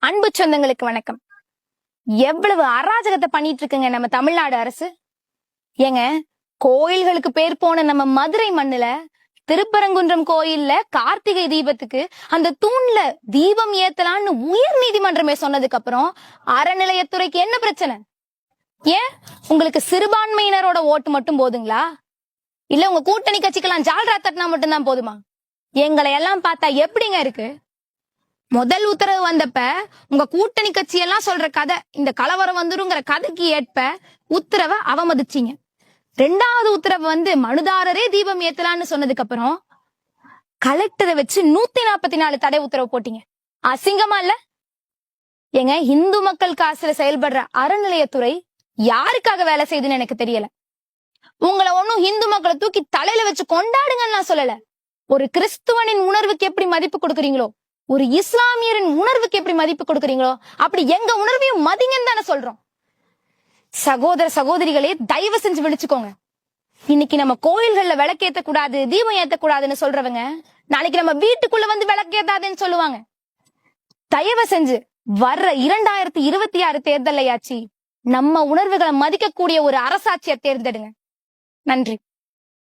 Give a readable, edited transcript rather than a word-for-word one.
அன்பு சொந்தங்களுக்கு வணக்கம். எவ்வளவு அராஜகத்தை பண்ணிட்டு இருக்குங்க நம்ம தமிழ்நாடு அரசு. ஏங்க, கோயில்களுக்கு பேர் போன நம்ம மதுரை மண்ணுல திருப்பரங்குன்றம் கோயில்ல கார்த்திகை தீபத்துக்கு அந்த தூண்ல தீபம் ஏத்தலான்னு உயர் நீதிமன்றமே சொன்னதுக்கு அப்புறம் அறநிலையத்துறைக்கு என்ன பிரச்சனை? ஏன் உங்களுக்கு சிறுபான்மையினரோட ஓட்டு மட்டும் போதுங்களா? இல்ல உங்க கூட்டணி கட்சிக்கெல்லாம் ஜால்ரா தட்டினா மட்டும்தான் போதுமா? எங்களை எல்லாம் பார்த்தா எப்படிங்க இருக்கு? முதல் உத்தரவு வந்தப்ப உங்க கூட்டணி கட்சி எல்லாம் சொல்ற கதை இந்த கலவரம் வந்துருங்கிற கதைக்கு ஏற்ப உத்தரவை அவமதிச்சீங்க. ரெண்டாவது உத்தரவு வந்து மனுதாரரே தீபம் ஏத்தலான்னு சொன்னதுக்கு அப்புறம் கலெக்டரை வச்சு 144 தடை உத்தரவு போட்டீங்க. அசிங்கமா இல்ல? ஏங்க, இந்து மக்கள் காசுல செயல்படுற அறநிலையத்துறை யாருக்காக வேலை செய்யுதுன்னு எனக்கு தெரியல. உங்களை ஒன்னும் இந்து மக்களை தூக்கி தலையில வச்சு கொண்டாடுங்கன்னு நான் சொல்லல. ஒரு கிறிஸ்துவனின் உணர்வுக்கு எப்படி மதிப்பு கொடுக்குறீங்களோ, ஒரு இஸ்லாமியரின் உணர்வுக்கு எப்படி மதிப்பு கொடுக்குறீங்களோ அப்படி எங்க உணர்வையும் மதிங்கன்னு தானே சொல்றோம். சகோதர சகோதரிகளே, தயவு செஞ்சு விழிச்சுக்கோங்க. இன்னைக்கு நம்ம கோயில்கள்ல விளக்கேத்த கூடாது, தீபம் ஏத்தக்கூடாதுன்னு சொல்றவங்க நாளைக்கு நம்ம வீட்டுக்குள்ள வந்து விளக்கேத்தாதுன்னு சொல்லுவாங்க. தயவு செஞ்சு வர்ற 2026 தேர்தலையாச்சு நம்ம உணர்வுகளை மதிக்கக்கூடிய ஒரு அரசாட்சியை தேர்ந்தெடுங்க. நன்றி.